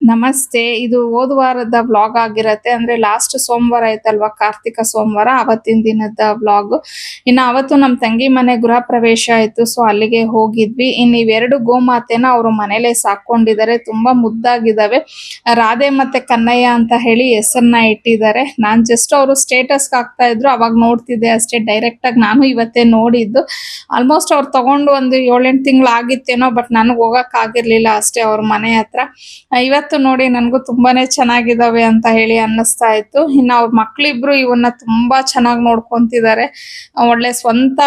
ನಮಸ್ತೆ. ಇದು ಹೋದ ವಾರದ ವ್ಲಾಗ್ ಆಗಿರತ್ತೆ. ಅಂದ್ರೆ ಲಾಸ್ಟ್ ಸೋಮವಾರ ಆಯ್ತಲ್ವಾ, ಕಾರ್ತಿಕ ಸೋಮವಾರ, ಅವತ್ತಿನ ದಿನದ ವ್ಲಾಗ್. ಇನ್ನು ಅವತ್ತು ನಮ್ಮ ತಂಗಿ ಮನೆ ಗೃಹ ಪ್ರವೇಶ ಆಯ್ತು. ಸೊ ಅಲ್ಲಿಗೆ ಹೋಗಿದ್ವಿ. ಇನ್ನು ಇವೆರಡು ಗೋಮಾತೆನ ಅವರು ಮನೇಲೆ ಸಾಕೊಂಡಿದ್ದಾರೆ. ತುಂಬಾ ಮುದ್ದಾಗಿದ್ದಾವೆ. ರಾಧೆ ಮತ್ತೆ ಕನ್ನಯ್ಯ ಅಂತ ಹೇಳಿ ಹೆಸರನ್ನ ಇಟ್ಟಿದ್ದಾರೆ. ನಾನ್ ಜಸ್ಟ್ ಅವರು ಸ್ಟೇಟಸ್ ಹಾಕ್ತಾ ಇದ್ರು, ಅವಾಗ ನೋಡ್ತಿದ್ದೆ ಅಷ್ಟೇ. ಡೈರೆಕ್ಟ್ ಆಗಿ ನಾನು ಇವತ್ತೇ ನೋಡಿದ್ದು. ಆಲ್ಮೋಸ್ಟ್ ಅವ್ರು ತಗೊಂಡು ಒಂದು 7-8 ತಿಂಗಳು ಆಗಿತ್ತೇನೋ, ಬಟ್ ನನಗೆ ಹೋಗಕ್ ಆಗಿರ್ಲಿಲ್ಲ ಅಷ್ಟೇ ಅವ್ರ ಮನೆ ಹತ್ರ. ಇವತ್ತು ನೋಡಿ ನನಗೂ ತುಂಬಾನೇ ಚೆನ್ನಾಗಿದಾವೆ ಅಂತ ಹೇಳಿ ಅನ್ನಿಸ್ತಾ ಇತ್ತು. ಇನ್ನು ಅವ್ರ ಮಕ್ಳಿಬ್ರು ಇವನ್ನ ತುಂಬಾ ಚೆನ್ನಾಗಿ ನೋಡ್ಕೊಂತಿದ್ದಾರೆ. ಒಳ್ಳೆ ಸ್ವಂತ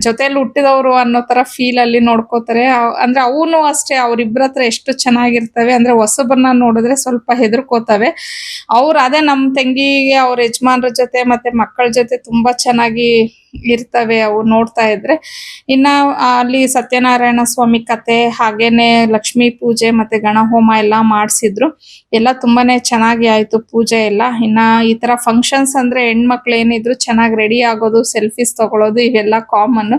ಜೊತೆಲಿ ಹುಟ್ಟಿದವರು ಅನ್ನೋ ತರ ಫೀಲ್ ಅಲ್ಲಿ ನೋಡ್ಕೋತಾರೆ. ಅಂದ್ರೆ ಅವನು ಅಷ್ಟೇ, ಅವ್ರಿಬ್ರ ಹತ್ರ ಎಷ್ಟು ಚೆನ್ನಾಗಿರ್ತವೆ ಅಂದ್ರೆ ಹೊಸಬರನ್ನ ನೋಡಿದ್ರೆ ಸ್ವಲ್ಪ ಹೆದರ್ಕೋತವೆ. ಅದೇ ನಮ್ಮ ತಂಗಿಗೆ ಅವ್ರ ಯಜಮಾನ್ರ ಜೊತೆ ಮತ್ತೆ ಮಕ್ಕಳ ಜೊತೆ ತುಂಬಾ ಚೆನ್ನಾಗಿ ಇರ್ತವೆ ಅವು ನೋಡ್ತಾ ಇದ್ರೆ. ಇನ್ನ ಅಲ್ಲಿ ಸತ್ಯನಾರಾಯಣ ಸ್ವಾಮಿ ಕತೆ, ಹಾಗೇನೆ ಲಕ್ಷ್ಮೀ ಪೂಜೆ ಮತ್ತೆ ಗಣಹೋಮ ಎಲ್ಲ ಮಾಡಿಸಿದ್ರು. ಎಲ್ಲ ತುಂಬಾನೇ ಚೆನ್ನಾಗಿ ಆಯ್ತು ಪೂಜೆ ಎಲ್ಲ. ಇನ್ನ ಈ ತರ ಫಂಕ್ಷನ್ಸ್ ಅಂದ್ರೆ ಹೆಣ್ಮಕ್ಳು ಏನಿದ್ರು ಚೆನ್ನಾಗಿ ರೆಡಿ ಆಗೋದು, ಸೆಲ್ಫೀಸ್ ತಗೊಳ್ಳೋದು ಇವೆಲ್ಲ ಕಾಮನ್.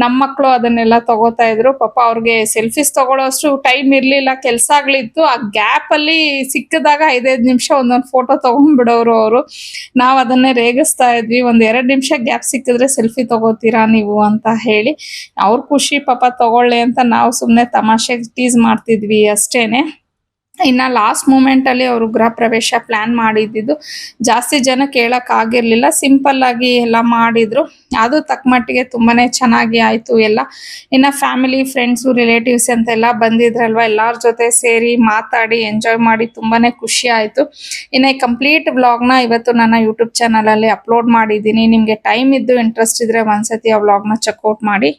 ನಮ್ಮ ಮಕ್ಕಳು ಅದನ್ನೆಲ್ಲ ತಗೋತಾ ಇದ್ರು. ಪಾಪ ಅವ್ರಿಗೆ ಸೆಲ್ಫೀಸ್ ತಗೊಳ್ಳೋಷ್ಟು ಟೈಮ್ ಇರ್ಲಿಲ್ಲ, ಕೆಲ್ಸಗಳಿತ್ತು. ಆ ಗ್ಯಾಪ್ ಅಲ್ಲಿ ಸಿಕ್ಕಿದಾಗ 5-5 ನಿಮಿಷ ಒಂದೊಂದು ಫೋಟೋ ತಗೊಂಡ್ಬಿಡೋರು ಅವರು. ನಾವ್ ಅದನ್ನೇ ರೇಗಿಸ್ತಾ ಇದ್ವಿ, ಒಂದ್ 2 ನಿಮಿಷ ಗ್ಯಾಪ್ ಸಿಕ್ಕಿದ್ರೆ ಸೆಲ್ಫಿ ತಗೋತೀರಾ ನೀವು ಅಂತ ಹೇಳಿ. ಅವ್ರ ಖುಷಿ ಪಾಪ, ತಗೊಳ್ಳಿ ಅಂತ ನಾವು ಸುಮ್ನೆ ತಮಾಷೆಗೆ ಟೀಸ್ ಮಾಡ್ತಿದ್ವಿ ಅಷ್ಟೇನೆ. ಇನ್ನ ಲಾಸ್ಟ್ ಮೂಮೆಂಟ್ ಅಲ್ಲಿ ಅವರು ಗೃಹ ಪ್ರವೇಶ ಪ್ಲಾನ್ ಮಾಡಿದ್ದು. ಜಾಸ್ತಿ ಜನ ಕೇಳಕ್ ಆಗಿರ್ಲಿಲ್ಲ, ಸಿಂಪಲ್ ಆಗಿ ಎಲ್ಲ ಮಾಡಿದ್ರು. ಅದು ತಕ್ಕ ಮಟ್ಟಿಗೆ ತುಂಬಾನೇ ಚೆನ್ನಾಗಿ ಆಯ್ತು ಎಲ್ಲ. ಇನ್ನ ಫ್ಯಾಮಿಲಿ, ಫ್ರೆಂಡ್ಸು, ರಿಲೇಟಿವ್ಸ್ ಅಂತೆಲ್ಲ ಬಂದಿದ್ರಲ್ವಾ, ಎಲ್ಲಾರ ಜೊತೆ ಸೇರಿ ಮಾತಾಡಿ ಎಂಜಾಯ್ ಮಾಡಿ ತುಂಬಾನೇ ಖುಷಿ ಆಯ್ತು. ಇನ್ನ ಈ ಕಂಪ್ಲೀಟ್ ವ್ಲಾಗ್ನ ಇವತ್ತು ನನ್ನ ಯೂಟ್ಯೂಬ್ ಚಾನಲ್ ಅಲ್ಲಿ ಅಪ್ಲೋಡ್ ಮಾಡಿದ್ದೀನಿ. ನಿಮ್ಗೆ ಟೈಮ್ ಇದ್ದು ಇಂಟ್ರೆಸ್ಟ್ ಇದ್ರೆ ಒಂದ್ಸತಿ ಆ ವ್ಲಾಗ್ನ ಚೆಕ್ಔಟ್ ಮಾಡಿ.